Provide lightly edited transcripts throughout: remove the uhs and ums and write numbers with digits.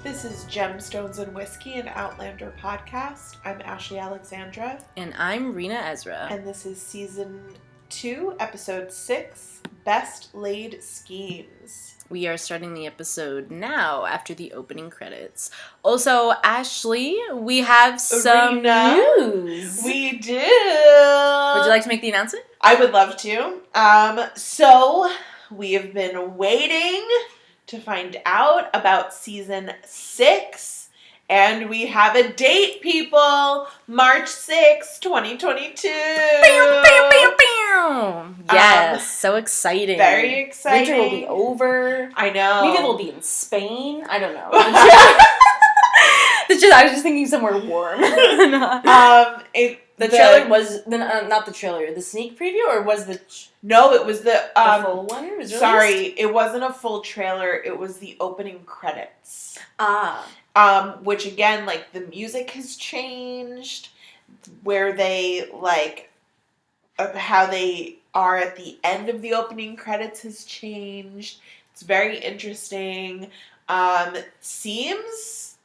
This is Gemstones and Whiskey, an Outlander podcast. I'm Ashley Alexandra. And I'm Reena, Ezra. And this is Season 2, Episode 6, Best Laid Schemes. We are starting the episode now after the opening credits. Also, Ashley, we have some news. We do. Would you like to make the announcement? I would love to. So, we have been waiting to find out about Season 6. And we have a date, people! March 6, 2022! Yes, so exciting. Very exciting. Winter will be over. I know. Maybe we'll be in Spain. I don't know. I was just thinking somewhere warm. The trailer was not the trailer. The sneak preview, or was the no? It was the full one. It was sorry, it wasn't a full trailer. It was the opening credits. Which again, like the music has changed, where they how they are at the end of the opening credits has changed. It's very interesting. Seems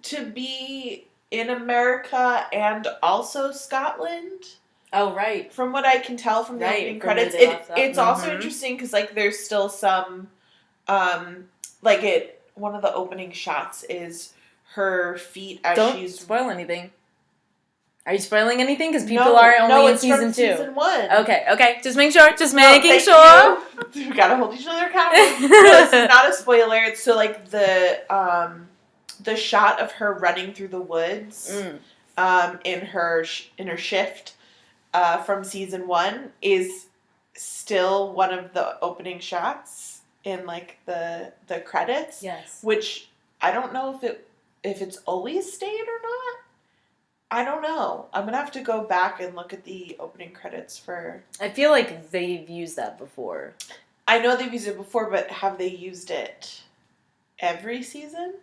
to be in America and also Scotland. Oh, right. From what I can tell from the opening credits. It's also interesting because, like, there's still some, one of the opening shots is her feet as Don't spoil anything. Are you spoiling anything? Because people are only in season 2. Season 1. Okay. Just making sure. Making sure. We gotta hold each other accountable. No, this is not a spoiler. It's so, like, the shot of her running through the woods in her shift from season 1 is still one of the opening shots in like the credits. Yes. Which I don't know if it's always stayed or not. I don't know. I'm gonna have to go back and look at the opening credits for. I feel like they've used that before. I know they've used it before, but have they used it every season?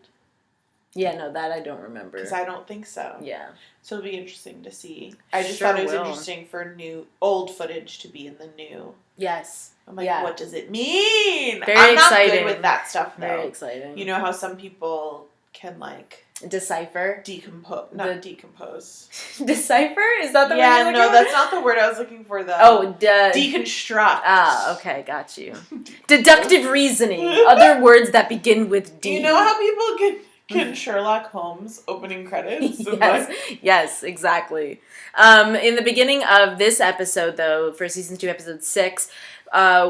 Yeah, no, that I don't remember. Because I don't think so. Yeah. So it'll be interesting to see. I just thought it was interesting for old footage to be in the new. Yes. I'm like, what does it mean? Very exciting. I'm not good with that stuff, though. Very exciting. You know how some people can, like... Decipher? Decompose. Decipher? Is that the word you're looking for? That's not the word I was looking for, though. Oh, deconstruct. Ah, okay, got you. Deductive reasoning. Other words that begin with D. You know how people can Sherlock Holmes opening credits? Yes, exactly. In the beginning of this episode, though, for season 2, episode 6,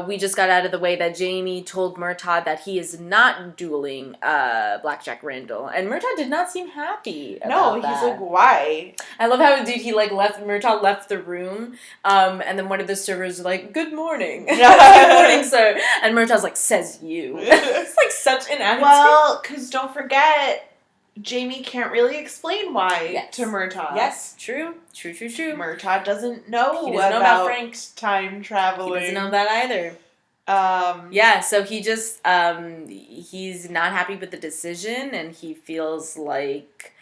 we just got out of the way that Jamie told Murtaugh that he is not dueling Blackjack Randall, and Murtaugh did not seem happy about that. He's like, why? I love how Murtaugh left the room, and then one of the servers was like, good morning. Good morning, sir. And Murtaugh's like, says you. It's like such an attitude. Well, because don't forget, Jamie can't really explain why to Murtaugh. Yes, true. Murtaugh doesn't know about Frank's time traveling. He doesn't know that either. So he just, he's not happy with the decision, and he feels like,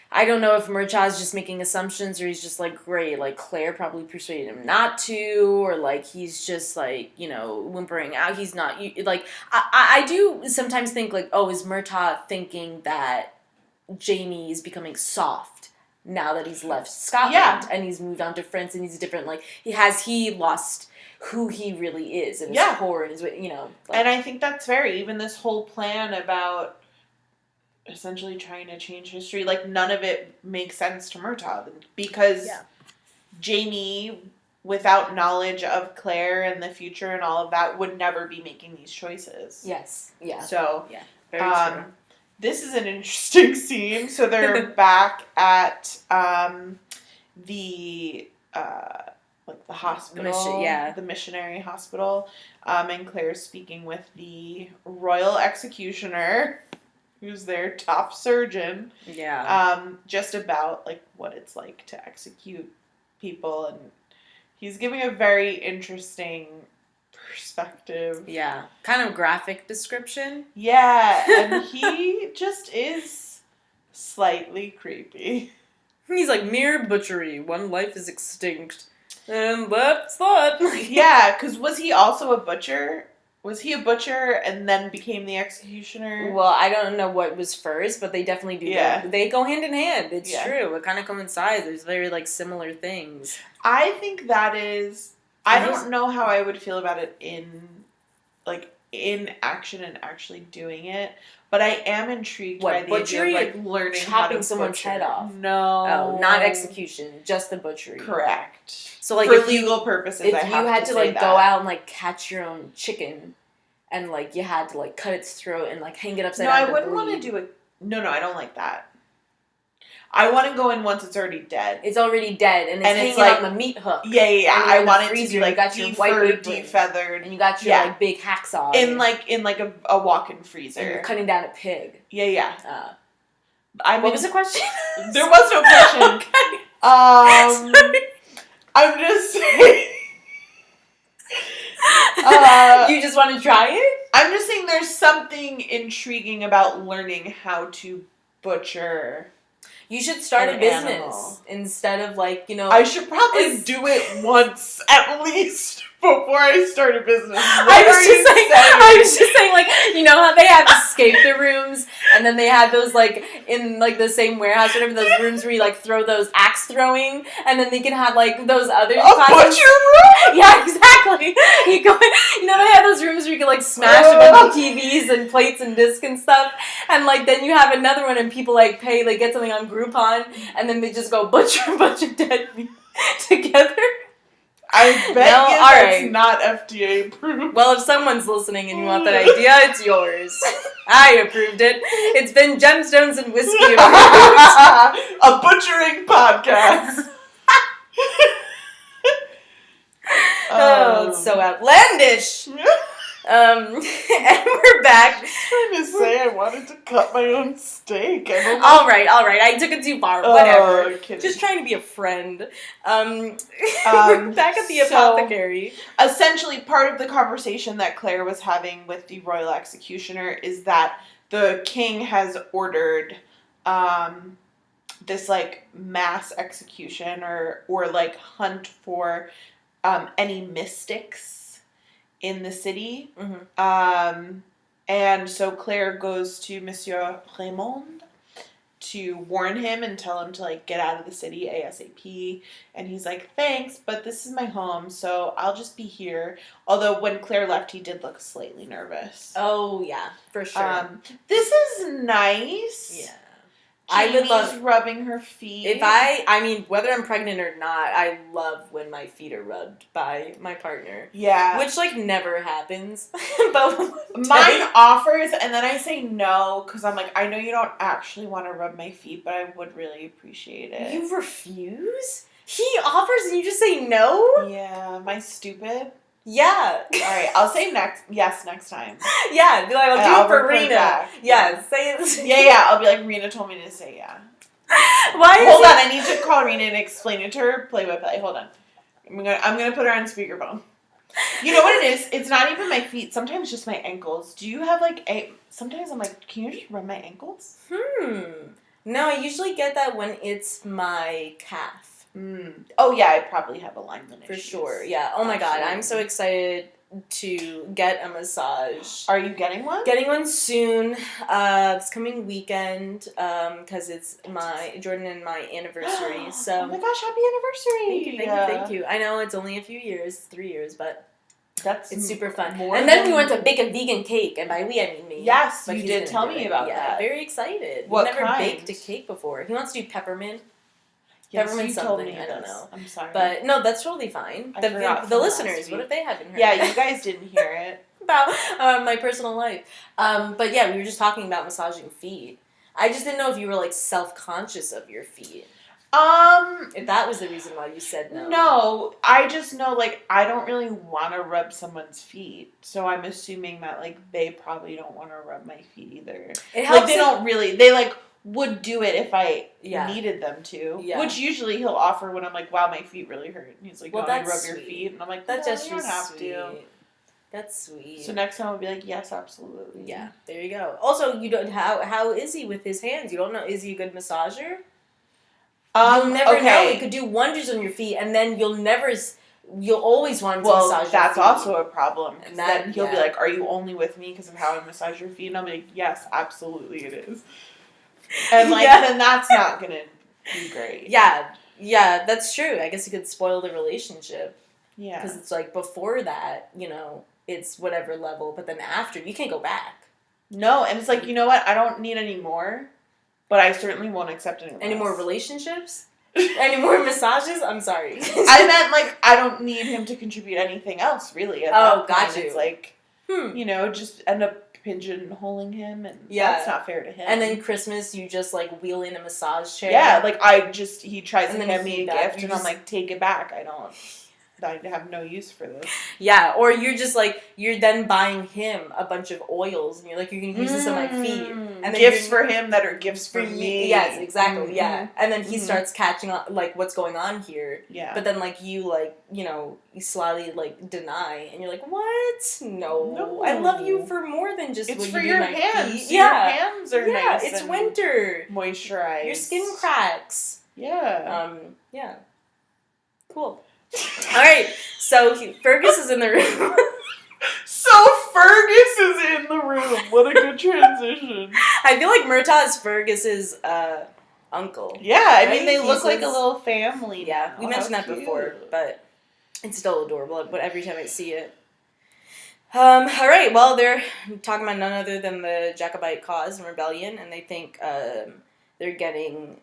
I don't know if Murtaugh's just making assumptions, or he's just like, great, like, Claire probably persuaded him not to, or like, he's just like, whimpering out, he's not, like, I do sometimes think like, oh, is Murtaugh thinking that Jamie is becoming soft now that he's left Scotland and he's moved on to France and he's different, like, has he lost who he really is and his core and his, like, and I think that's even this whole plan about essentially trying to change history, like, none of it makes sense to Murtaugh because Jamie, without knowledge of Claire and the future and all of that, would never be making these choices. Yes. Yeah. So very true. This is an interesting scene. So they're back at the hospital, the missionary hospital, and Claire's speaking with the royal executioner, who's their top surgeon. Yeah. Just about like what it's like to execute people, and he's giving a very interesting perspective. Yeah. Kind of graphic description. Yeah, and he just is slightly creepy. He's like, mere butchery, one life is extinct. And that's that. Yeah, because was he also a butcher Was he a butcher and then became the executioner? Well, I don't know what was first, but they definitely do. Yeah. They go hand in hand. It's true. It kind of coincides. There's very, like, similar things. I think that is... I don't know how I would feel about it in action and actually doing it, but I am intrigued by the idea of, like, learning how to someone's head off. No. Oh, not execution, just the butchery. Correct. So, like, for legal purposes, if I have you had to like, say that. go out and, like, catch your own chicken, and, like, you had to, like, cut its throat and, like, hang it upside down. No, I wouldn't want to do it. No, I don't like that. I want to go in once it's already dead. It's already dead, and it's hanging like, on the meat hook. Yeah. I want it to be, like, defurred, defeathered. And you got your, like, big hacksaw. In a walk-in freezer. And you're cutting down a pig. Yeah. What was the question? There was no question. Okay. Sorry. I'm just saying... you just want to try it? I'm just saying there's something intriguing about learning how to butcher. You should start a business instead of, like, you know... I should probably do it once at least before I start a business. I was just saying, like, you know how they have escape the rooms, and then they had those, like, in, like, the same warehouse, whatever, those rooms where you, like, throw those axe throwing, and then they can have, like, those other classes. Butcher room? Yeah, exactly. You go, you know, they have those rooms where you can, like, smash a bunch of TVs and plates and discs and stuff, and, like, then you have another one, and people, like, pay, like, get something on Groupon, and then they just go butcher a bunch of dead meat together. I bet that's not FDA approved. Well, if someone's listening and you want that idea, it's yours. I approved it. It's been Gemstones and Whiskey approved. A butchering podcast. Oh, it's so outlandish. And we're back. I was trying to say I wanted to cut my own steak. All right. I took it too far. Whatever. Just trying to be a friend. We're back at the apothecary. Essentially, part of the conversation that Claire was having with the royal executioner is that the king has ordered this, like, mass execution or like hunt for any mystics in the city. Mm-hmm. And so Claire goes to Monsieur Raymond to warn him and tell him to, like, get out of the city ASAP. And he's like, thanks, but this is my home, so I'll just be here. Although when Claire left, he did look slightly nervous. Oh, yeah, for sure. This is nice. Yeah. I would love rubbing her feet. I mean, whether I'm pregnant or not, I love when my feet are rubbed by my partner. Yeah. Which, like, never happens. But mine offers, and then I say no, because I'm like, I know you don't actually want to rub my feet, but I would really appreciate it. You refuse? He offers and you just say no? Yeah. Am I stupid? Yeah. Alright, I'll say yes next time. Yeah, be like, I'll do it for Reena. Yeah, say it. Yeah, I'll be like, Reena told me to say yeah. Hold on, I need to call Reena and explain it to her play by play. Hold on. I'm gonna put her on speakerphone. You know what it is? It's not even my feet. Sometimes just my ankles. Do you have, like, sometimes I'm like, can you just rub my ankles? No, I usually get that when it's my calf. Oh, yeah, I probably have alignment issues. For sure, yeah. Oh, my God, I'm so excited to get a massage. Are you getting one? Getting one soon, this coming weekend, because it's Jordan and my anniversary, so... Oh my gosh, happy anniversary! Thank you. I know it's only a few years, 3 years, but it's super fun. And then we went to bake a vegan cake, and by we, I mean me. Yes, but you did tell me about that. Very excited. What We've never kind? baked a cake before. He wants to do peppermint. Yes, Peppermint something, I don't know. I'm sorry. But, no, that's totally fine. The listeners, what if they haven't heard it? Yeah, you guys didn't hear it. About my personal life. But, yeah, we were just talking about massaging feet. I just didn't know if you were, like, self-conscious of your feet. If that was the reason why you said no. No, I just know, like, I don't really want to rub someone's feet. So I'm assuming that, like, they probably don't want to rub my feet either. It helps. Like, they don't really, they, like, would do it if I needed them to. Yeah. Which usually he'll offer when I'm like, wow, my feet really hurt. And he's like, well, you rub your feet? And I'm like, that's just you don't have to. That's sweet. So next time I'll be like, yes, absolutely. Yeah, there you go. Also, you don't how is he with his hands? You don't know, is he a good massager? You'll never know. He could do wonders on your feet, and then you'll never you'll always want him to massage your feet. That's also a problem. And then he'll be like, are you only with me because of how I massage your feet? And I'm like, yes, absolutely it is. And then that's not going to be great. Yeah, that's true. I guess you could spoil the relationship. Yeah. Because it's like, before that, it's whatever level, but then after, you can't go back. No, and it's like, you know what? I don't need any more, but I certainly won't accept any less. Any more relationships? Any more massages? I'm sorry. I meant, like, I don't need him to contribute anything else, really. Got you. It's like, just end up pigeonholing him, and that's not fair to him. And then Christmas, you just, like, wheel in a massage chair. Yeah, like, he tries to hand me a gift, and I'm like, take it back. I have no use for this. Yeah, or you're just like, you're then buying him a bunch of oils, and you're like, you're going to use this on my feet. And then gifts for him that are gifts for me. Yes, exactly, yeah. And then he starts catching on, like, what's going on here. Yeah. But then, like, you, like, you slyly, like, deny, and you're like, what? No. I love you for more than just what you do your my hands. feet. Your hands are nice. It's winter. Moisturized. Your skin cracks. Yeah. Yeah. Cool. Alright, so Fergus is in the room. So Fergus is in the room. What a good transition. I feel like Murtaugh is Fergus's uncle. Yeah, I right? mean, they look like a little family. Yeah, now. we mentioned that cute. before, but it's still adorable, but every time I see it. Alright, well, they're talking about none other than the Jacobite cause and rebellion, and they think they're getting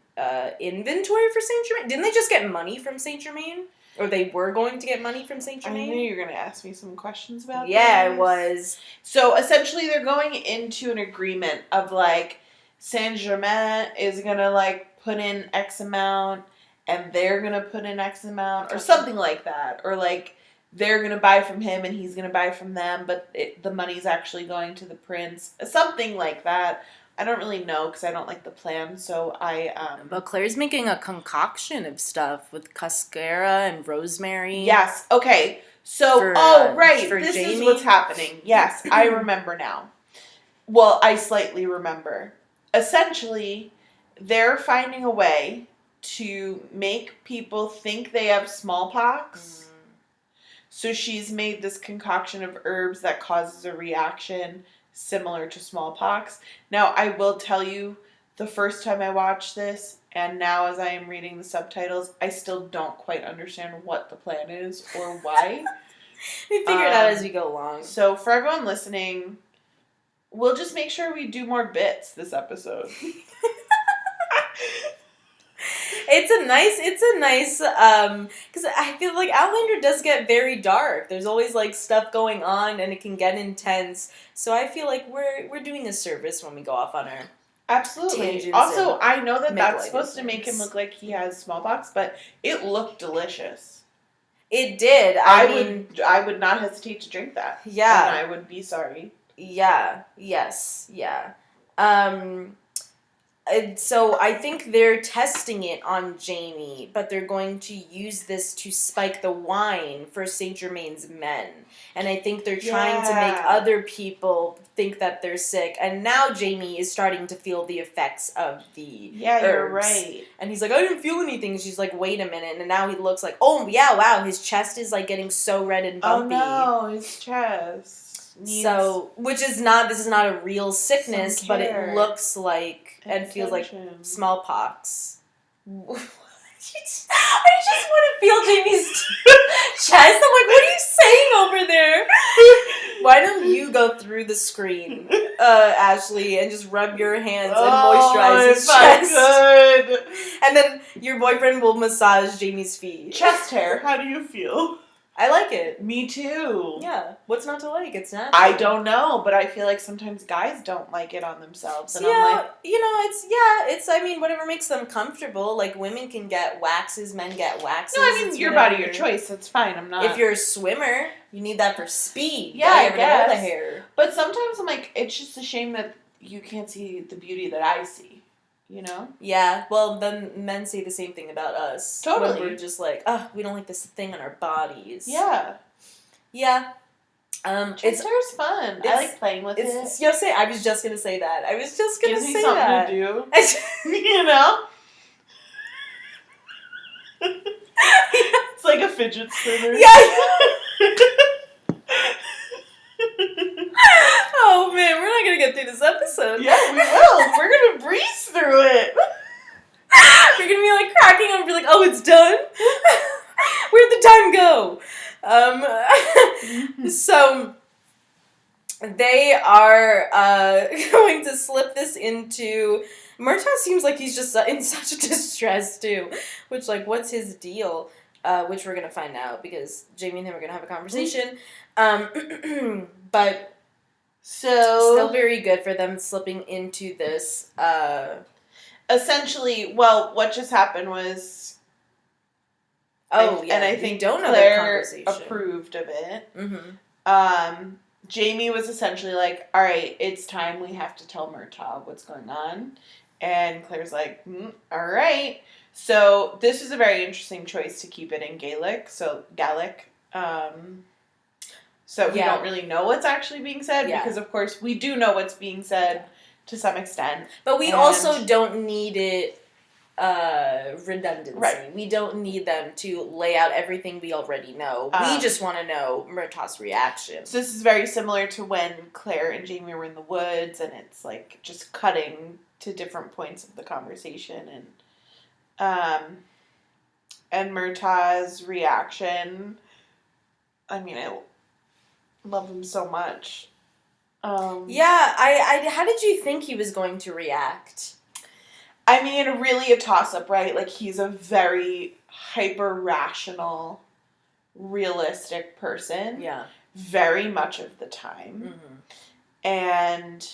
inventory for Saint Germain. Didn't they just get money from Saint Germain? Or they were going to get money from Saint Germain? I knew you were going to ask me some questions about this. I was. So, essentially, they're going into an agreement of, like, Saint Germain is going to, like, put in X amount, and they're going to put in X amount, or something like that. Or, like, they're going to buy from him, and he's going to buy from them, but the money's actually going to the prince. Something like that. I don't really know because I don't like the plan, so But Claire's making a concoction of stuff with cascara and rosemary. Yes. Okay. So, right. This Jamie. Is what's happening. Yes, I remember now. Well, I slightly remember. Essentially, they're finding a way to make people think they have smallpox. So she's made this concoction of herbs that causes a reaction similar to smallpox. Now, I will tell you, the first time I watched this, and now as I am reading the subtitles, I still don't quite understand what the plan is or why. We figure it out as we go along. So for everyone listening, we'll just make sure we do more bits this episode. It's a nice, because I feel like Outlander does get very dark. There's always, like, stuff going on, and it can get intense. So I feel like we're doing a service when we go off on our Absolutely. tangents. Also, I know that that's supposed to things. make him look like he has smallpox, but it looked delicious. It did. I would not hesitate to drink that. Yeah. And I would be sorry. Yeah. Yes. Yeah. So I think they're testing it on Jamie, but they're going to use this to spike the wine for Saint Germain's men. And I think they're trying to make other people think that they're sick. And now Jamie is starting to feel the effects of the herbs. You're right. And he's like, I didn't feel anything. She's like, wait a minute. And now he looks like, oh, yeah, wow, his chest is, like, getting so red and bumpy. Oh, no, his chest. This is not a real sickness, but it looks like and feels like smallpox. I just want to feel Jamie's chest. I'm like, what are you saying over there? Why don't you go through the screen, Ashley, and just rub your hands and moisturize his chest? Good. And then your boyfriend will massage Jamie's feet. Chest hair, how do you feel? I like it. Me too. Yeah. What's not to like? It's natural. I don't know, but I feel like sometimes guys don't like it on themselves. And yeah, I'm like, it's I mean, whatever makes them comfortable. Like, women can get waxes, men get waxes. No, I mean, your body, your choice. That's fine. I'm not. If you're a swimmer, you need that for speed. Yeah, I guess. The hair. But sometimes I'm like, it's just a shame that you can't see the beauty that I see. You know? Yeah, well, then men say the same thing about us. Totally. When we're just like, we don't like this thing on our bodies. Yeah. Yeah. Chest hair is fun. I like playing with it. I was just going to say that. Gives me something to do. You know? It's like a fidget spinner. Yeah. Oh man, we're not gonna get through this episode. Yeah, we will. We're gonna breeze through it. We're gonna be like cracking up and be like, oh, it's done? Where'd the time go? So they are going to slip this into... Murtaugh seems like he's just in such distress too. Which, like, what's his deal? Which we're gonna find out because Jamie and him are gonna have a conversation. But still very good for them slipping into this. Essentially, well, what just happened was... and I think Claire approved of it. Mm-hmm. Jamie was essentially like, all right, it's time we have to tell Murtaugh what's going on. And Claire's like, all right. So this is a very interesting choice to keep it in Gaelic. So we don't really know what's actually being said because, of course, we do know what's being said to some extent. But we also don't need it redundancy. Right. We don't need them to lay out everything we already know. We just want to know Murtaugh's reaction. So this is very similar to when Claire and Jamie were in the woods, and it's like just cutting to different points of the conversation, and Murtaugh's reaction. I mean, I love him so much. I how did you think he was going to react? I mean, really a toss-up, right? Like, he's a very hyper-rational, realistic person. Yeah. Very much of the time. Mm-hmm. And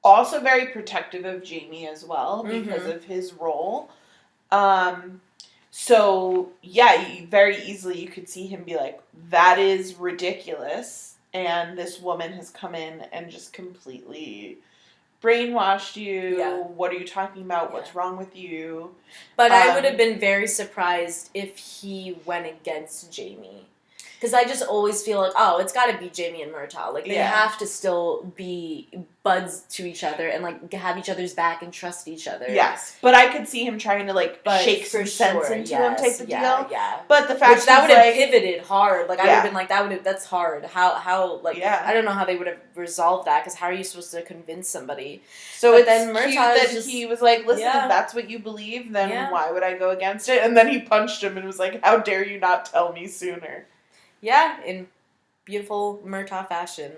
also very protective of Jamie as well because of his role. So, yeah, very easily you could see him be like, that is ridiculous. And this woman has come in and just completely... brainwashed you. Yeah. What are you talking about? Yeah. What's wrong with you? But I would have been very surprised if he went against Jamie. Because I just always feel like, oh, it's got to be Jamie and Murtaugh. Like, they have to still be buds to each other and, like, have each other's back and trust each other. Yes. But I could see him trying to, like, shake some sense into him type of deal. Yeah. But the fact that would have pivoted hard. Like, I would have been like, that's hard. How, like, I don't know how they would have resolved that, because how are you supposed to convince somebody? So but then cute that he was like, listen, if that's what you believe, then why would I go against it? And then he punched him and was like, how dare you not tell me sooner? Yeah, in beautiful Murtaugh fashion.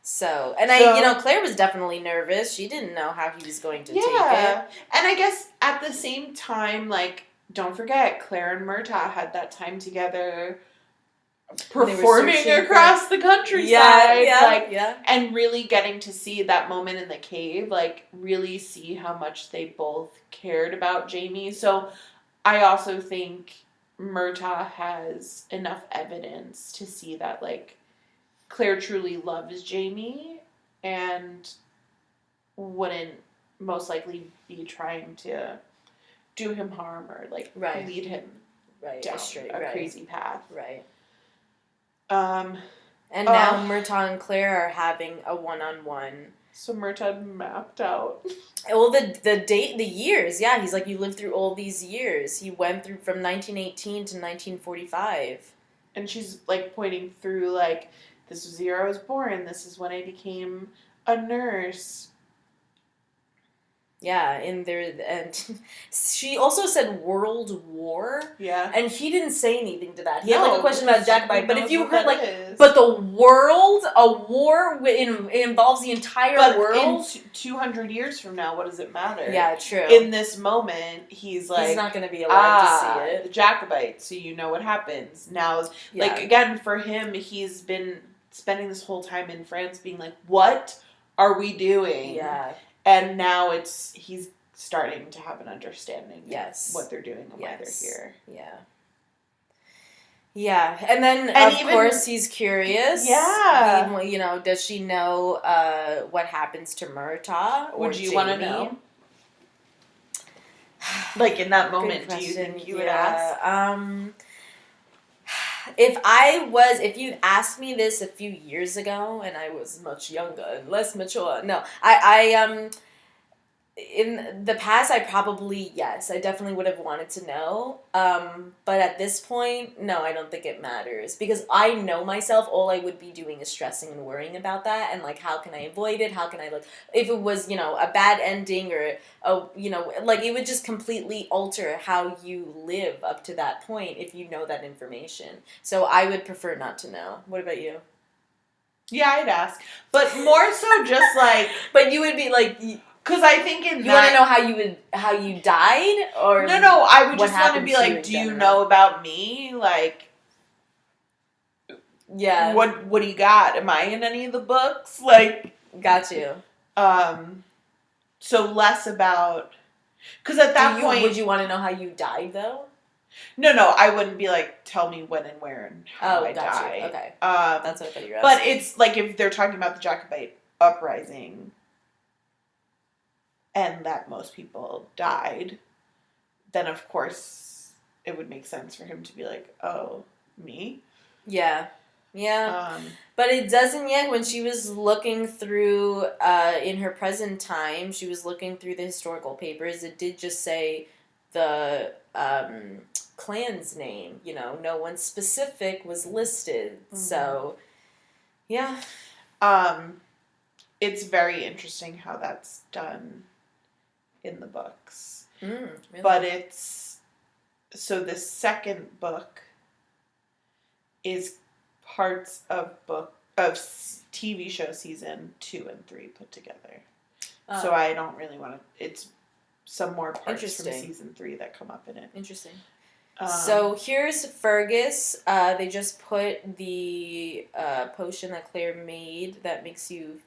So, Claire was definitely nervous. She didn't know how he was going to take it. And I guess at the same time, like, don't forget, Claire and Murtaugh had that time together performing across the countryside. And really getting to see that moment in the cave, like, really see how much they both cared about Jamie. So, I also think Murtaugh has enough evidence to see that, like, Claire truly loves Jamie and wouldn't most likely be trying to do him harm or, like, lead him down a crazy path. Right. And now Murtaugh and Claire are having a one-on-one. So Murtaugh mapped out. Well, the years, he's like, you lived through all these years. He went through from 1918 to 1945. And she's, like, pointing through, like, this was the year I was born. This is when I became a nurse. Yeah, and she also said World War. Yeah. And he didn't say anything to that. He had, like, a question about Jacobite. But if you heard, like, but a war involves the entire world. In 200 years from now, what does it matter? Yeah, true. In this moment, he's like, he's not going to be alive to see it. The Jacobites, so you know what happens. Now, like, again, for him, he's been spending this whole time in France being like, what are we doing? Yeah. And now he's starting to have an understanding of what they're doing and why they're here. Yeah. Yeah. And then, of course, he's curious. Yeah. Does she know what happens to Murtaugh? Would you want to know? Like, in that moment, do you think you would ask? If you'd asked me this a few years ago and I was much younger and less mature, no, in the past, I definitely would have wanted to know. But at this point, no, I don't think it matters because I know myself. All I would be doing is stressing and worrying about that, and like, how can I avoid it? How can I if it was a bad ending or like it would just completely alter how you live up to that point if you know that information. So I would prefer not to know. What about you? Yeah, I'd ask, but more so just like. But you would be like. Because I think you want to know how you died, or no, I would just want to be like, do you know about me? Like, yeah, what do you got? Am I in any of the books? Like, got you. So less about, because at that point, would you want to know how you died though? No, I wouldn't be like, tell me when and where and how I died. You. Okay, that's what I thought you were asking. But it's like if they're talking about the Jacobite uprising. And that most people died, then of course it would make sense for him to be like, oh, me? Yeah. But it doesn't yet. When she was looking through, in her present time, she was looking through the historical papers, it did just say the clan's name. No one specific was listed. Mm-hmm. So, yeah. It's very interesting how that's done in the books. Really? But so the second book is parts of TV show season 2 and 3 put together. So I don't really want to. It's some more parts from season 3 that come up in it. Interesting. So here's Fergus. They just put the potion that Claire made that makes you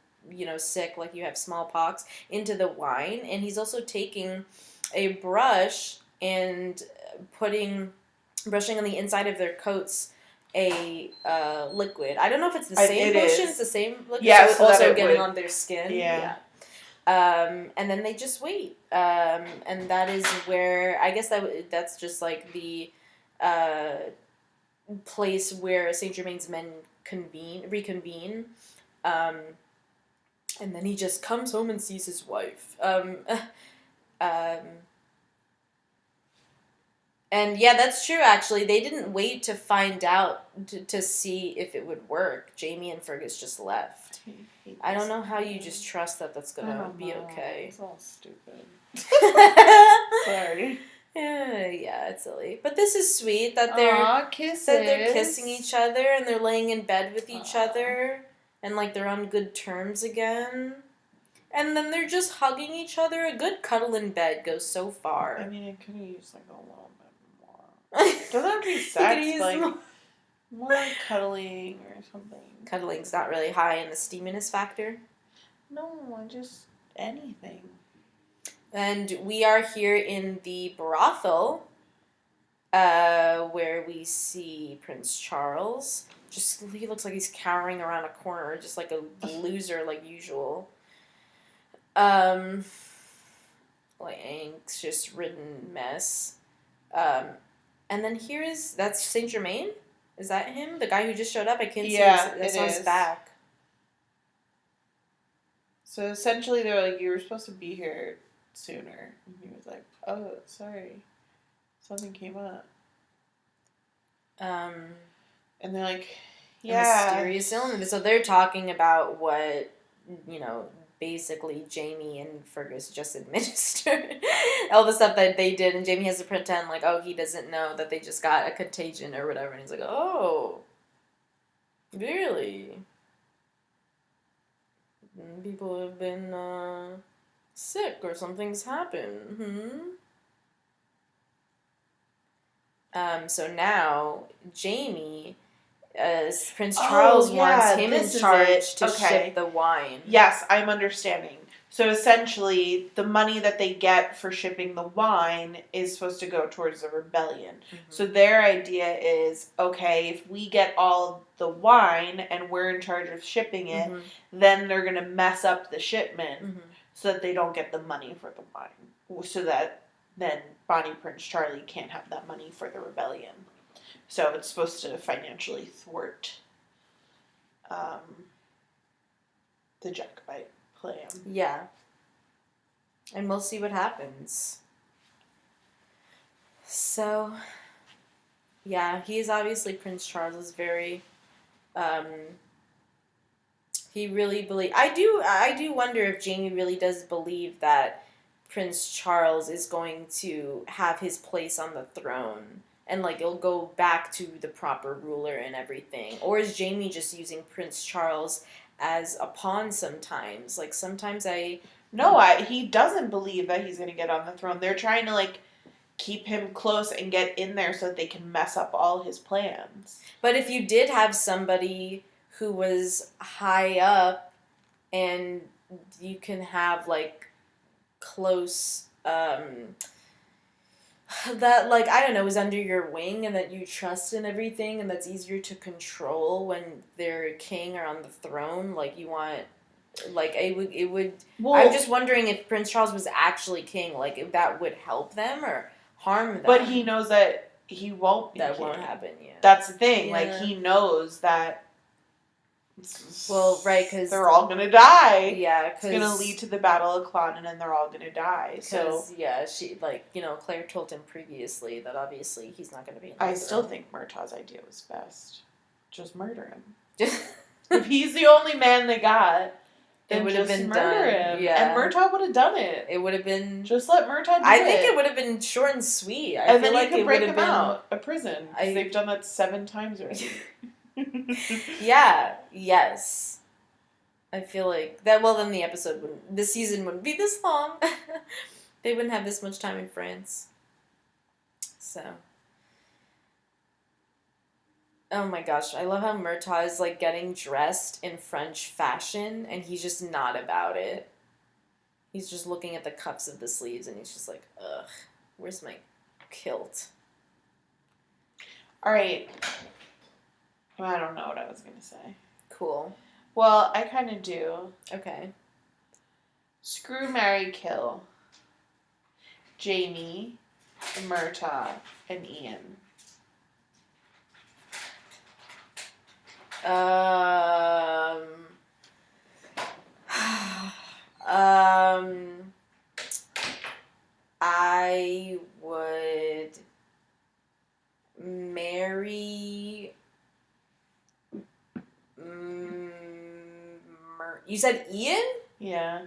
sick, like you have smallpox, into the wine, and he's also taking a brush and brushing on the inside of their coats a liquid. I don't know if it's the same potion. It's the same liquid. Yeah, so also getting on their skin. Yeah. And then they just wait. And that is where I guess that's just like the place where Saint Germain's men reconvene. And then he just comes home and sees his wife. And yeah, that's true, actually. They didn't wait to find out, to see if it would work. Jamie and Fergus just left. I don't know how you just trust that that's going to be okay. It's all stupid. Sorry. Yeah, it's silly. But this is sweet that they're kissing each other and they're laying in bed with each other. And, like, they're on good terms again. And then they're just hugging each other. A good cuddle in bed goes so far. I mean, it could have used, like, a little bit more. Doesn't have to be sex, like, more like cuddling or something. Cuddling's not really high in the steaminess factor? No, just anything. And we are here in the brothel, where we see Prince Charles. He looks like he's cowering around a corner, just like a loser, like usual. Like anxious-ridden mess. And then that's Saint Germain? Is that him? The guy who just showed up? I can't see his back. So essentially, they're like, you were supposed to be here sooner. And he was like, oh, sorry. Something came up. And they're like, yeah. Mysterious illness. So they're talking about what, basically Jamie and Fergus just administered. All the stuff that they did, and Jamie has to pretend like, oh, he doesn't know that they just got a contagion or whatever. And he's like, oh, really? People have been sick or something's happened. So now Jamie, Prince Charles wants him in charge to ship the wine. Yes, I'm understanding. So essentially, the money that they get for shipping the wine is supposed to go towards the rebellion. Mm-hmm. So their idea is, okay, if we get all the wine and we're in charge of shipping it, then they're going to mess up the shipment so that they don't get the money for the wine. So that then Bonnie Prince Charlie can't have that money for the rebellion. So it's supposed to financially thwart the Jacobite plan. Yeah. And we'll see what happens. So, yeah, he is obviously Prince Charles is very, he really I do wonder if Jamie really does believe that Prince Charles is going to have his place on the throne. And, like, it'll go back to the proper ruler and everything. Or is Jamie just using Prince Charles as a pawn sometimes? Like, sometimes No, he doesn't believe that he's going to get on the throne. They're trying to, like, keep him close and get in there so that they can mess up all his plans. But if you did have somebody who was high up and you can have, like, close, that, like, I don't know, is under your wing and that you trust and everything and that's easier to control when they're king or on the throne, like, you want, like, it would, well, I'm just wondering if Prince Charles was actually king, like, if that would help them or harm them. But he knows that he won't be That king. won't happen, yeah. That's the thing, yeah. like, he knows that well, right, because they're all gonna die. Yeah, it's gonna lead to the Battle of Culloden, and they're all gonna die. So yeah, she Claire told him previously that obviously he's not gonna be. I still think Murtaugh's idea was best. Just murder him. If he's the only man they got, then it would have been murder done. him. Yeah. And Murtaugh would have done it. It would have been. Just let Murtaugh do it. I think it would have been short and sweet. And then you could break him out of prison. They've done that 7 times already. Yeah. Yes. I feel like that. Well, then the season wouldn't be this long. They wouldn't have this much time in France. So. Oh my gosh, I love how Murtaugh is, like, getting dressed in French fashion, and he's just not about it. He's just looking at the cuffs of the sleeves, and he's just like, ugh, where's my kilt? Alright. Well, I don't know what I was going to say. Cool. Well, I kind of do. Okay. Screw, marry, kill. Jamie, Murtaugh, and Ian. I would marry. You said Ian? Yeah.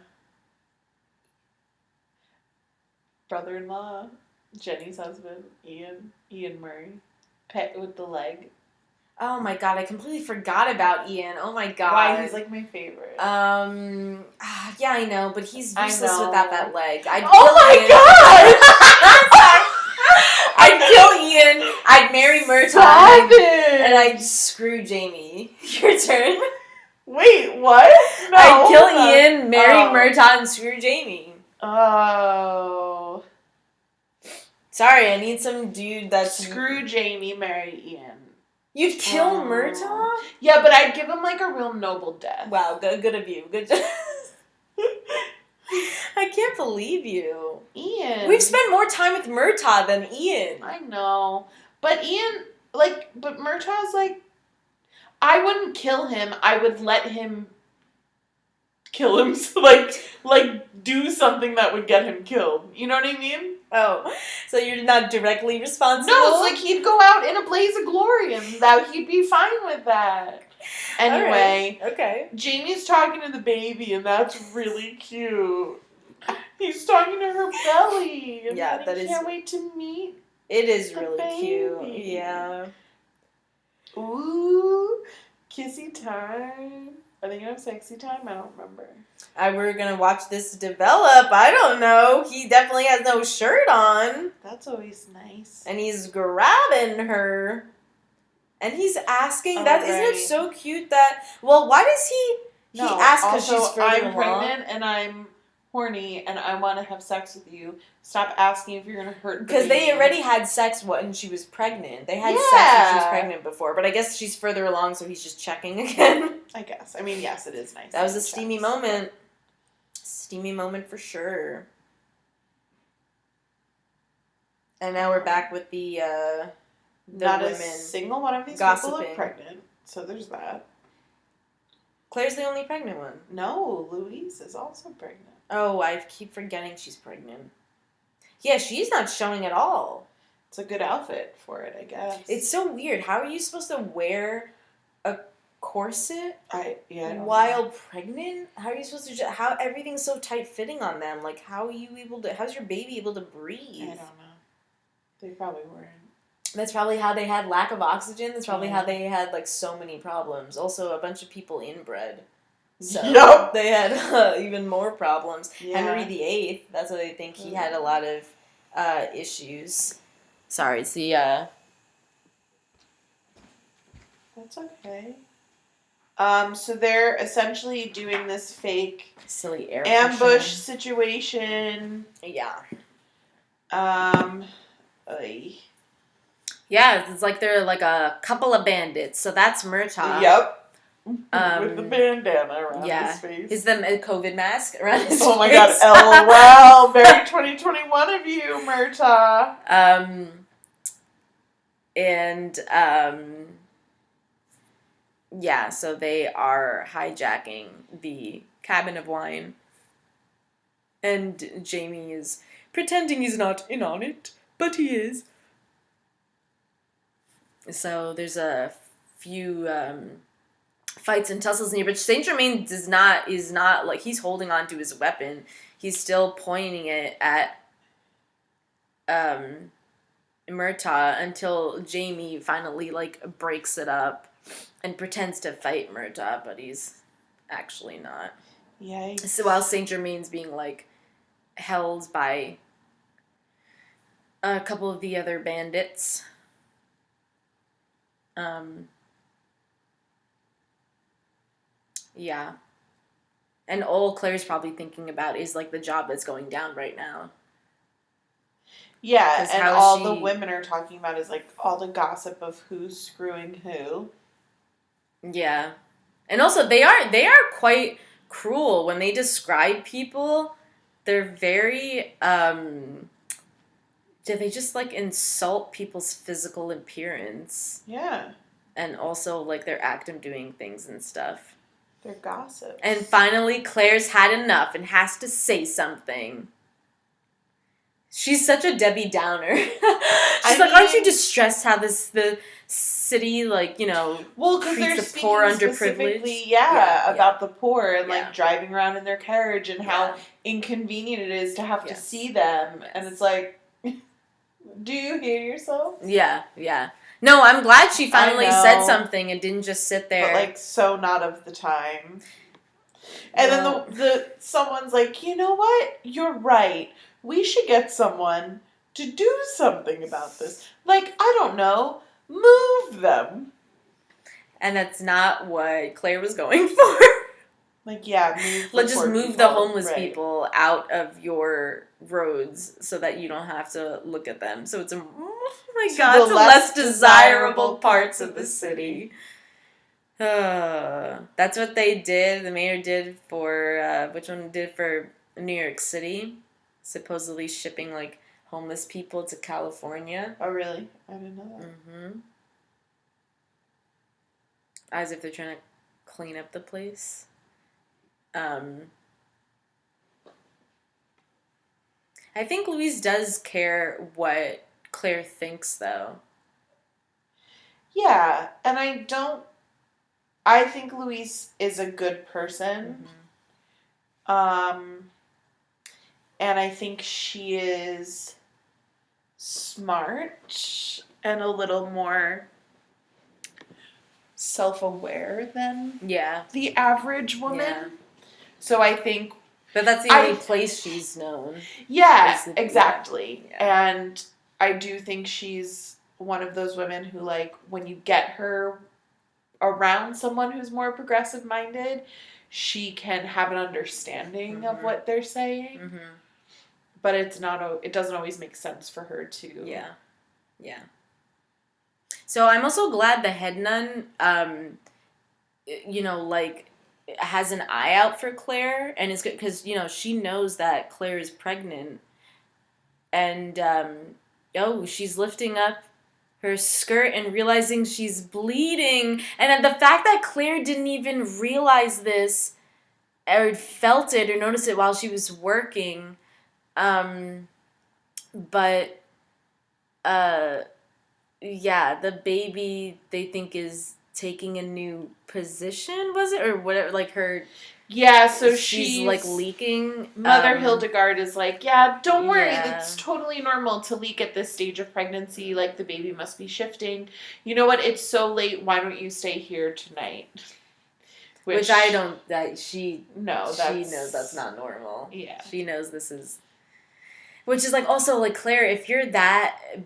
Brother-in-law, Jenny's husband, Ian Murray, pet with the leg. Oh my god, I completely forgot about Ian. Oh my god. Why? He's like my favorite. Yeah, I know, but he's useless without that leg. I'd oh my Ian. god! I'd kill Ian. I'd marry Murtaugh. Stop it! And I'd screw Jamie. Your turn. Wait, what? No. I'd kill Ian, marry Murtaugh, and screw Jamie. Oh. Sorry, I need some dude that's... Screw Jamie, marry Ian. You'd kill Murtaugh? Yeah, but I'd give him, like, a real noble death. Wow, good of you. Good job. I can't believe you. Ian. We've spent more time with Murtaugh than Ian. I know. But Ian, like, but Murtaugh's, like, I wouldn't kill him. I would let him kill him. So, like, do something that would get him killed. You know what I mean? Oh, so you're not directly responsible? No, it's like he'd go out in a blaze of glory and that he'd be fine with that. Anyway, right. Okay. Jamie's talking to the baby and that's really cute. He's talking to her belly. And yeah, that is. Can't wait to meet. It is the really baby. cute. Yeah. Ooh, kissy time. Are they gonna have sexy time? I don't remember. We're gonna watch this develop. I don't know. He definitely has no shirt on. That's always nice. And he's grabbing her. And he's asking that. Right. Isn't it so cute that? Well, why does he? No, he asks because also, she's further I'm pregnant and I'm horny and I want to have sex with you. Stop asking if you're gonna hurt. Because they already had sex when she was pregnant. They had sex when she was pregnant before, but I guess she's further along, so he's just checking again. I guess. I mean, yes, it is nice. That was a steamy moment. Steamy moment for sure. And now we're back with the Not women. A single one of these gossiping. people are pregnant, so there's that. Claire's the only pregnant one. No, Louise is also pregnant. Oh, I keep forgetting she's pregnant. Yeah, she's not showing at all. It's a good outfit for it, I guess. It's so weird. How are you supposed to wear a corset while pregnant? How are you supposed to? How everything's so tight fitting on them? Like, how are you able to? How's your baby able to breathe? I don't know. They probably weren't. That's probably how they had lack of oxygen. That's probably how they had like so many problems. Also, a bunch of people inbred. So they had even more problems. Yeah. Henry VIII, that's what they think. He had a lot of issues. Sorry, it's the... That's okay. So they're essentially doing this fake... silly air ambush situation. Yeah. Yeah, it's like they're like a couple of bandits. So that's Murtaugh. Yep. With the bandana around his face. Is the COVID mask around his face? Oh my god, LOL. Very 2021 of you, Murtaugh. Yeah, so they are hijacking the cabin of wine. And Jamie is pretending he's not in on it, but he is. So there's a few fights and tussles in here, but Saint Germain is not like, he's holding on to his weapon. He's still pointing it at Murtaugh until Jamie finally like breaks it up and pretends to fight Murtaugh, but he's actually not. Yikes. So while Saint Germain's being like held by a couple of the other bandits. Yeah. And all Claire's probably thinking about is like the job that's going down right now. Yeah, and all the women are talking about is like all the gossip of who's screwing who. Yeah. And also they are quite cruel when they describe people. They're very they just like insult people's physical appearance. Yeah. And also like their act of doing things and stuff. They're gossip. And finally Claire's had enough and has to say something. She's such a Debbie Downer. She's like, aren't you distressed how the city, like, you know, treats the poor underprivileged? About the poor and like driving around in their carriage and how inconvenient it is to have to see them. Yes. And it's like, do you hear yourself? Yeah. No, I'm glad she finally said something and didn't just sit there. But like, so not of the time. And then the someone's like, you know what? You're right. We should get someone to do something about this. Like, I don't know, move them. And that's not what Claire was going for. Like, yeah, let's just move the homeless people out of your roads so that you don't have to look at them. So it's to the less desirable parts of the city. That's what they did. The mayor did for New York City. Supposedly shipping, like, homeless people to California. Oh, really? I didn't know that. Mm-hmm. As if they're trying to clean up the place. I think Louise does care what Claire thinks, though. Yeah, and I think Louise is a good person. Mm-hmm. And I think she is smart and a little more self-aware than the average woman. Yeah. So I think... But that's the only place she's known. Yeah, exactly. Yeah. And I do think she's one of those women who, like, when you get her around someone who's more progressive-minded, she can have an understanding of what they're saying. Mm-hmm. But it doesn't always make sense for her to... Yeah. So I'm also glad the head nun, has an eye out for Claire, and is good because, she knows that Claire is pregnant. And, she's lifting up her skirt and realizing she's bleeding. And the fact that Claire didn't even realize this or felt it or noticed it while she was working. But, yeah, the baby, they think, is taking a new position, was it? Or whatever, like her... Yeah, so she's like leaking. Mother Hildegard is like, yeah, don't worry, Yeah. it's totally normal to leak at this stage of pregnancy. Like, the baby must be shifting. You know what? It's so late. Why don't you stay here tonight? Which I don't. She knows that's not normal. Yeah, she knows this is. Which is like also like Claire, if you're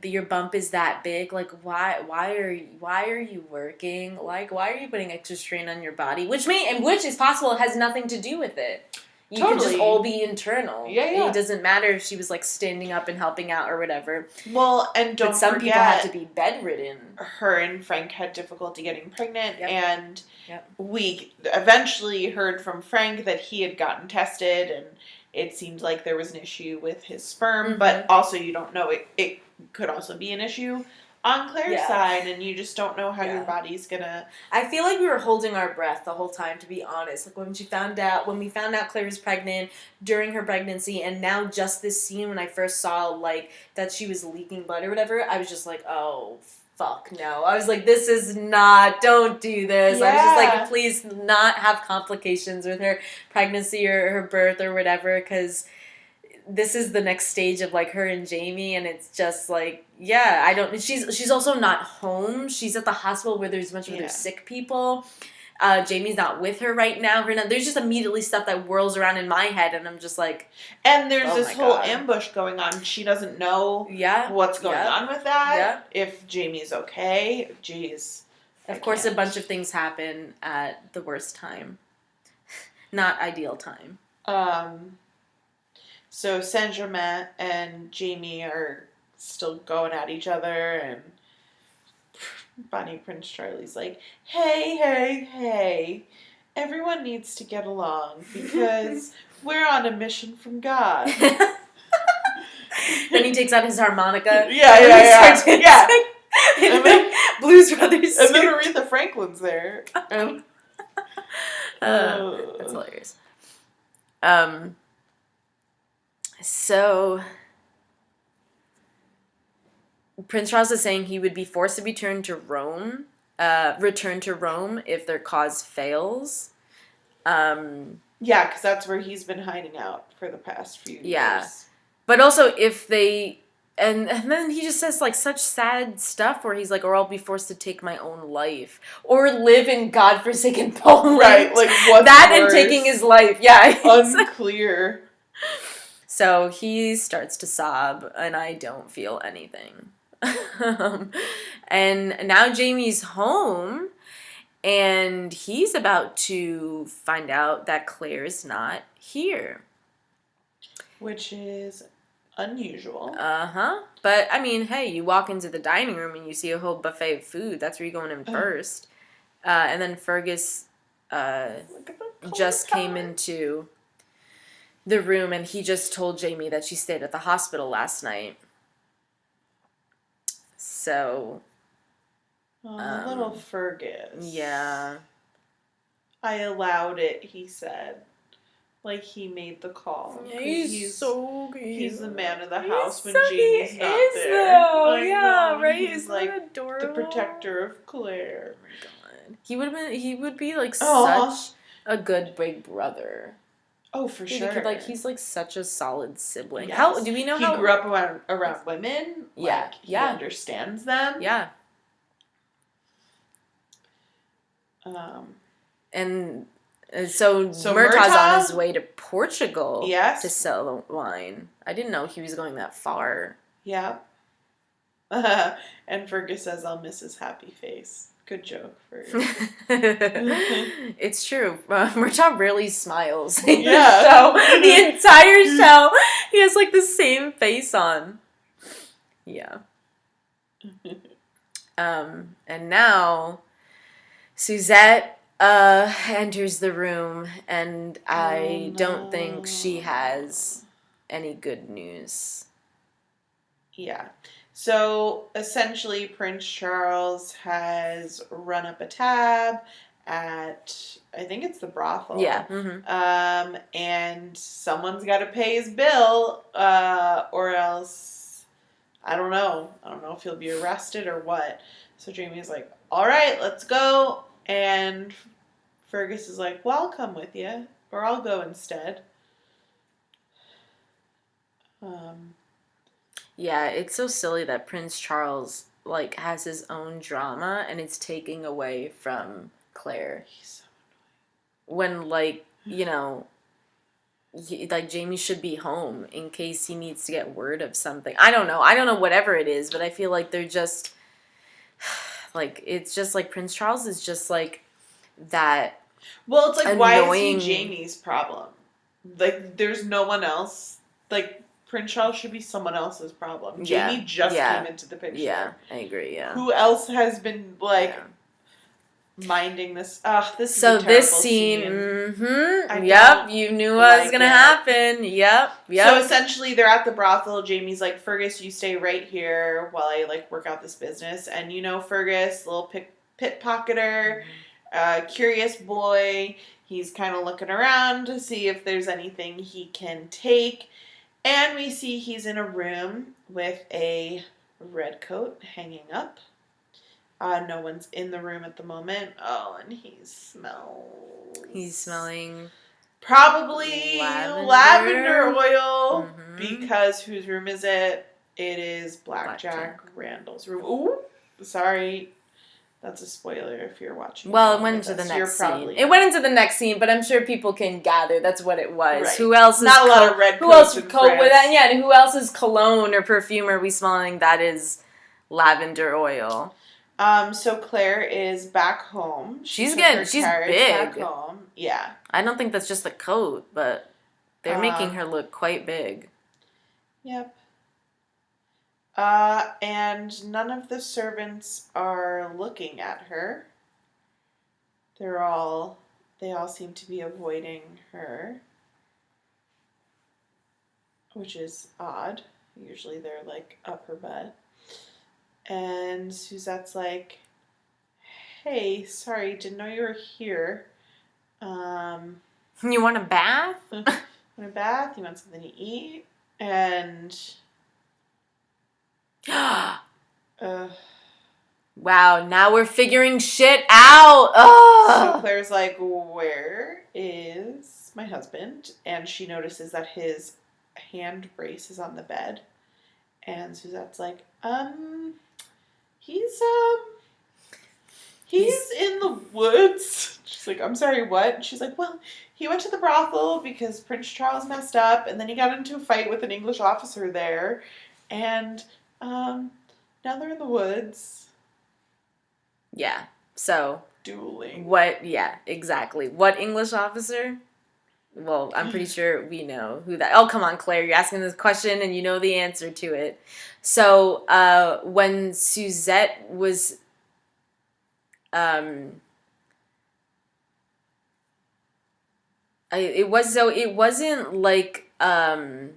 your bump is that big, like why are you working? Like why are you putting extra strain on your body? Which is possible, it has nothing to do with it. You could just all be internal. Yeah. It doesn't matter if she was like standing up and helping out or whatever. Well, and don't some forget, people had to be bedridden. Her and Frank had difficulty getting pregnant, and Yep. we eventually heard from Frank that he had gotten tested, and it seemed like there was an issue with his sperm, but also you don't know, it could also be an issue on Claire's side, and you just don't know how your body's gonna... I feel like we were holding our breath the whole time, to be honest. Like when we found out Claire was pregnant, during her pregnancy, and now just this scene when I first saw like that she was leaking blood or whatever, I was just like, oh fuck no. I was like, this is not, don't do this. I was just like, please not have complications with her pregnancy or her birth or whatever, because this is the next stage of like her and Jamie, and it's just like, she's also not home. She's at the hospital where there's a bunch of other sick people. Jamie's not with her right now. There's just immediately stuff that whirls around in my head, and I'm just like... And there's this whole ambush going on. She doesn't know what's going on with that. Yeah. If Jamie's okay. Jeez. Of course, a bunch of things happen at the worst time. Not ideal time. So Saint-Germain and Jamie are still going at each other, and Bonnie Prince Charlie's like, hey, everyone needs to get along because we're on a mission from God. Then he takes out his harmonica. Yeah. And then Blues Brothers. And then Aretha Franklin's there. That's hilarious. So Prince Charles is saying he would be forced to return to Rome if their cause fails. Yeah, because that's where he's been hiding out for the past few years. Yeah. But also if they... And then he just says, like, such sad stuff where he's like, or I'll be forced to take my own life. Or live in godforsaken Poland. Right, like, what's that worse? And taking his life, yeah. Unclear. So he starts to sob, and I don't feel anything. And now Jamie's home, and he's about to find out that Claire's not here. Which is... unusual. But, I mean, hey, you walk into the dining room and you see a whole buffet of food. That's where you're going in first. And then Fergus just came into the room, and he just told Jamie that she stayed at the hospital last night. So... little Fergus. Yeah. I allowed it, he said. Like, he made the call. Yeah, he's so good. He's the man of the house when Jamie's not there. Though. Yeah, right? He's like adorable. The protector of Claire. Oh my god. He would be like such a good big brother. Oh, for sure. He's like such a solid sibling. Yes. How do we know he grew up around women? Yeah. He understands them. Yeah. And so Murtaugh's on his way to Portugal to sell the wine. I didn't know he was going that far. Yeah. And Fergus says, I'll miss his happy face. Good joke, Fergus. It's true. Murtaugh rarely smiles. Yeah. The entire show, he has like the same face on. Yeah. And now Suzette enters the room, and I don't think she has any good news. Yeah. So, essentially, Prince Charles has run up a tab at, I think it's the brothel. Yeah. And someone's got to pay his bill, or else, I don't know. I don't know if he'll be arrested or what. So Jamie's like, all right, let's go. And Fergus is like, well, I'll come with you, or I'll go instead. Yeah, it's so silly that Prince Charles, like, has his own drama, and it's taking away from Claire. He's so annoying. When, like, you know, like, Jamie should be home in case he needs to get word of something. I don't know, whatever it is, but I feel like they're just, like, it's just, like, Prince Charles is just, like, that. Well, it's like, annoying... why is he Jamie's problem? Like, there's no one else. Like, Prince Charles should be someone else's problem. Jamie just came into the picture. Yeah, I agree, yeah. Who else has been, like, minding this? This is a terrible this scene. You knew what was going to happen. Yep. So, essentially, they're at the brothel. Jamie's like, Fergus, you stay right here while I, like, work out this business. And, you know, Fergus, little pickpocketer, curious boy. He's kind of looking around to see if there's anything he can take. And we see he's in a room with a red coat hanging up. No one's in the room at the moment. Oh, and he smells... He's smelling... probably lavender oil. Because whose room is it? It is Blackjack Randall's room. Ooh, sorry. That's a spoiler if you're watching. Well, it went into the next scene. It went into the next scene, but I'm sure people can gather that's what it was. Right. Who else is not a lot of red coats? Who else would coat with that? Yeah, and who else's cologne or perfume are we smelling that is lavender oil? So Claire is back home. She's big. Back home. Yeah. I don't think that's just the coat, but they're making her look quite big. Yep. And none of the servants are looking at her. They all seem to be avoiding her, which is odd. Usually they're, like, up her butt. And Suzette's like, hey, sorry, didn't know you were here. You want a bath? Want a bath? You want something to eat? And... wow, now we're figuring shit out. So Claire's like, where is my husband? And she notices that his hand brace is on the bed. And Suzette's like, he's in the woods. She's like, I'm sorry, what? And she's like, well, he went to the brothel because Prince Charles messed up, and then he got into a fight with an English officer there, and now they're in the woods. Yeah. So dueling. What? Yeah, exactly. What English officer? Well, I'm pretty sure we know who that... Oh, come on, Claire. You're asking this question and you know the answer to it. So, when Suzette was... it wasn't like... oh,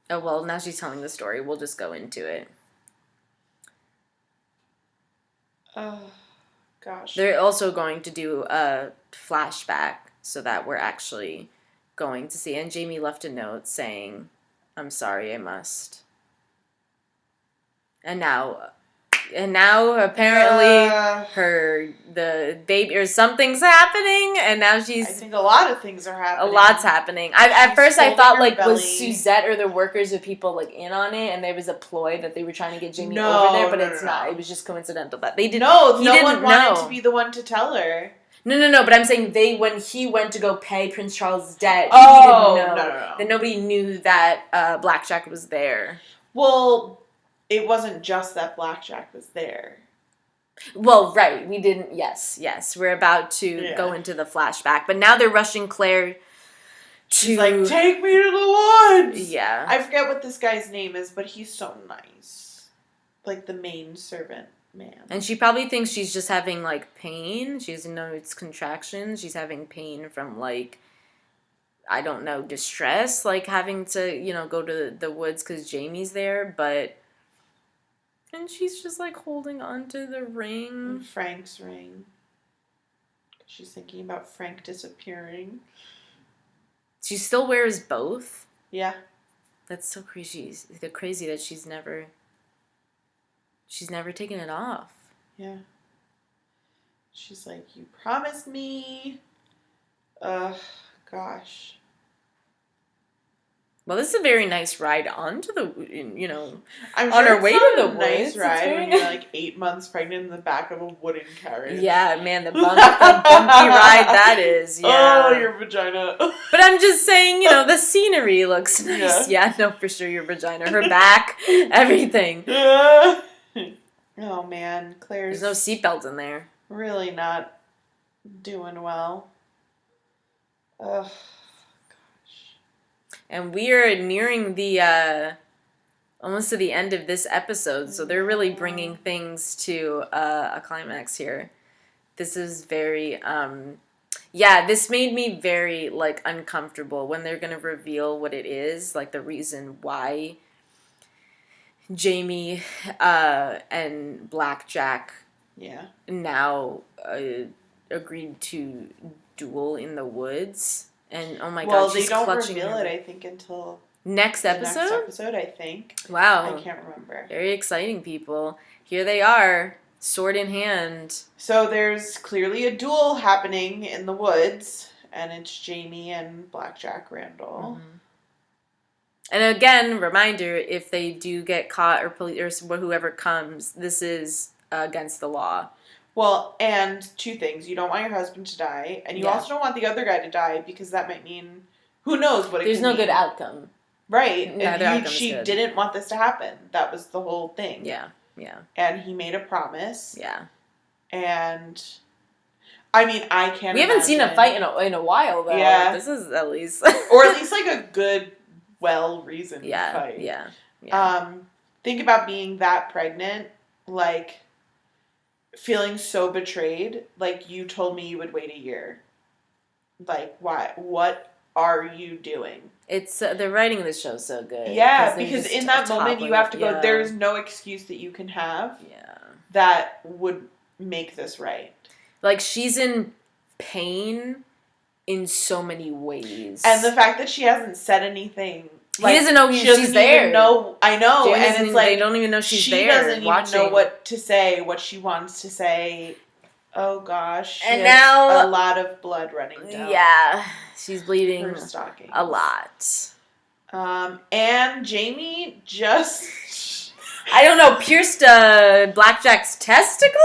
well, now she's telling the story. We'll just go into it. Oh, gosh. They're also going to do a flashback so that we're actually going to see. And Jamie left a note saying, I'm sorry, I must. And now apparently the baby or something's happening, and now she's... I think a lot of things are happening. A lot's happening. At first I thought, like, was Suzette or the workers or people, like, in on it, and there was a ploy that they were trying to get Jamie over there, but it's not. It was just coincidental that they didn't... No one wanted to be the one to tell her. No, but I'm saying when he went to go pay Prince Charles' debt, he didn't know. No. Then nobody knew that Blackjack was there. Well... It wasn't just that Blackjack was there. Well, right. We didn't... Yes. We're about to go into the flashback. But now they're rushing Claire to... She's like, take me to the woods! Yeah. I forget what this guy's name is, but he's so nice. Like, the main servant man. And she probably thinks she's just having, like, pain. She doesn't know it's contractions. She's having pain from, like... I don't know, distress. Like, having to, go to the woods because Jamie's there, but... And she's just, like, holding onto the ring. Frank's ring. She's thinking about Frank disappearing. She still wears both? Yeah. That's so crazy. Crazy that she's never taken it off. Yeah. She's like, you promised me. Ugh, gosh. Well, this is a very nice ride onto the, I'm on sure our way to the woods. Nice ride when you're like 8 months pregnant in the back of a wooden carriage. Yeah, man, the bumpy ride that is. Yeah. Oh, your vagina. But I'm just saying, the scenery looks nice. Yeah, no, for sure, your vagina, her back, everything. Oh man, Claire's There's no seatbelt in there. Really not doing well. Ugh. And we are nearing the almost to the end of this episode, so they're really bringing things to a climax here. This is very this made me very like uncomfortable when they're gonna reveal what it is, like the reason why Jamie and Blackjack now agreed to duel in the woods. And oh my god, she's clutching. Well, they don't reveal it, I think, until next episode. Next episode, I think. Wow, I can't remember. Very exciting, people. Here they are, sword in hand. So there's clearly a duel happening in the woods, and it's Jamie and Blackjack Randall. Mm-hmm. And again, reminder: if they do get caught or police or whoever comes, this is against the law. Well, and two things. You don't want your husband to die, and you also don't want the other guy to die, because that might mean, who knows what it could mean. There's no good outcome. Right. And she didn't want this to happen. That was the whole thing. Yeah. And he made a promise. Yeah. And, I mean, I can't We haven't seen a fight in a while, though. Yeah. This is at least... or at least, like, a good, well-reasoned fight. Yeah. Think about being that pregnant, like... feeling so betrayed, like, you told me you would wait a year. Like, why? What are you doing? It's they're writing this show so good. Yeah, because in that moment you have to go, there's no excuse that you can have that would make this right. Like, she's in pain in so many ways. And the fact that she hasn't said anything... Like, he doesn't know she's there. I know, and it's like... They don't even know she's there. She doesn't even know what to say, what she wants to say. Oh, gosh. And now... a lot of blood running down. Yeah. She's bleeding her stockings. A lot. And Jamie just... I don't know, pierced Blackjack's testicle?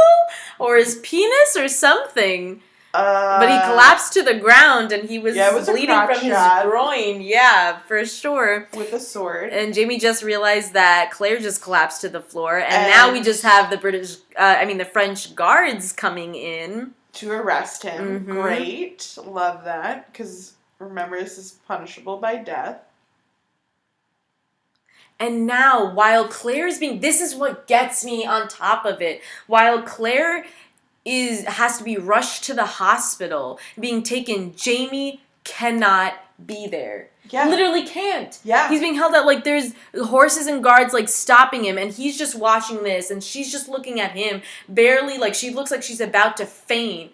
Or his penis or something. But he collapsed to the ground, and he was bleeding from his groin. Yeah, for sure. With a sword. And Jamie just realized that Claire just collapsed to the floor, and now we just have the French guards coming in. To arrest him. Mm-hmm. Great. Love that. Because, remember, this is punishable by death. And now, while Claire is this is what gets me on top of it. While Claire... has to be rushed to the hospital, being taken. Jamie cannot be there. Yeah. Literally can't. Yeah. He's being held out, like, there's horses and guards, like, stopping him, and he's just watching this, and she's just looking at him, barely, like, she looks like she's about to faint.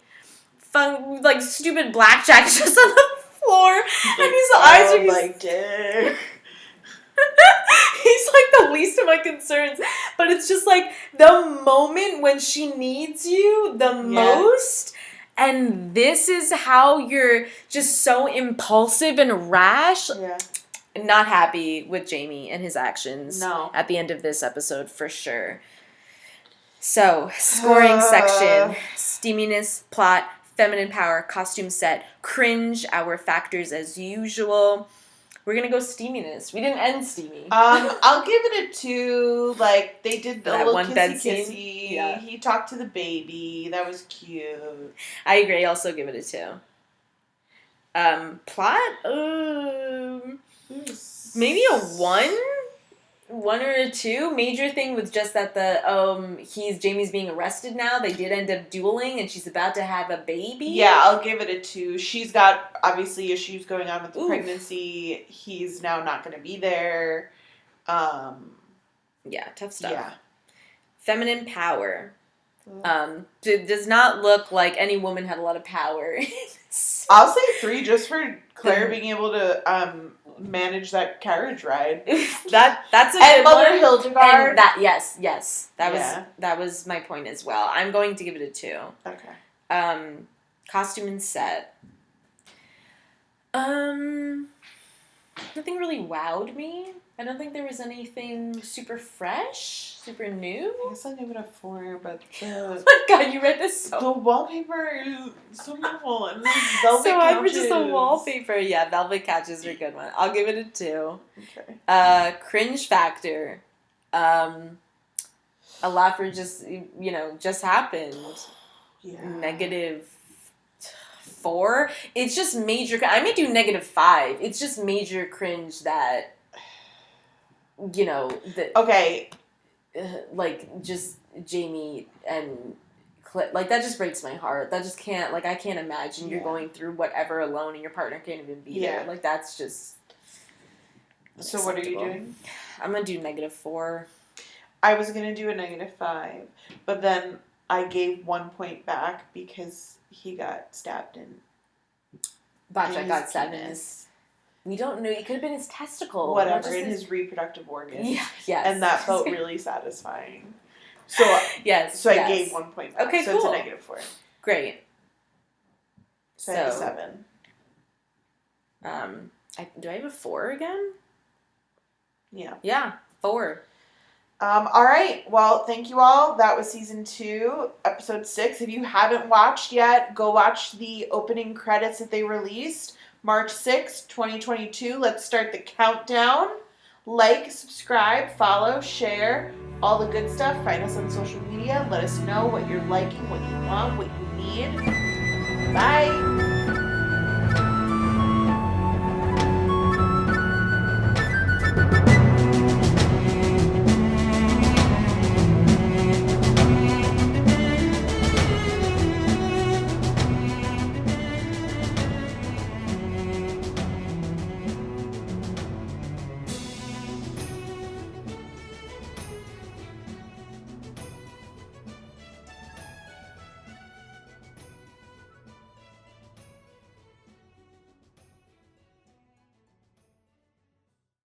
Like, stupid Blackjack is just on the floor, and his eyes are just... my dick. He's like the least of my concerns, but it's just like the moment when she needs you the most, and this is how you're just so impulsive and rash. Yeah. Not happy with Jamie and his actions. No. At the end of this episode, for sure. So, scoring section: steaminess, plot, feminine power, costume set, cringe. Our factors as usual. We're going to go steaminess. We didn't end steamy. I'll give it a 2. Like, they did the little kissy-kissy. Yeah. He talked to the baby. That was cute. I agree. I'll also give it a 2. Plot? Maybe a 1? 1 or a 2. Major thing was just that Jamie's being arrested now. They did end up dueling, and she's about to have a baby. Yeah, I'll give it a 2. She's got obviously issues going on with the pregnancy. He's now not going to be there. Yeah, tough stuff. Yeah. Feminine power. It does not look like any woman had a lot of power. I'll say 3 just for Claire being able to manage that carriage ride. That's a and good Mother one. Hildegard. And yes. That was my point as well. I'm going to give it a 2. Okay. Costume and set. Nothing really wowed me. I don't think there was anything super fresh, super new. I guess I'll give it a 4, but oh my god, you read this the wallpaper is so beautiful, and the velvet couches. Just the wallpaper. Yeah, velvet couches are a good one. I'll give it a 2. Okay. Cringe factor. A lot for just happened. Yeah. -4. It's just major. I may do -5. It's just major cringe that. Okay. Like just Jamie and like that just breaks my heart. That just can't I can't imagine you're going through whatever alone and your partner can't even be there. Like that's just. So what are you doing? I'm gonna do -4. I was gonna do a -5, but then I gave 1 point back because he got stabbed in. Botcha got stabbed in his. We don't know. It could have been his testicle. Whatever, in his reproductive organ. Yeah, yes. And that felt really satisfying. So yes. So I gave 1 point back. Okay, so cool. it's a -4. Great. So I have a 7. Do I have a 4 again? Yeah. Yeah, 4. All right. Well, thank you all. That was season 2, episode 6. If you haven't watched yet, go watch the opening credits that they released. March 6th, 2022. Let's start the countdown. Like, subscribe, follow, share, all the good stuff. Find us on social media. Let us know what you're liking, what you want, what you need. Bye.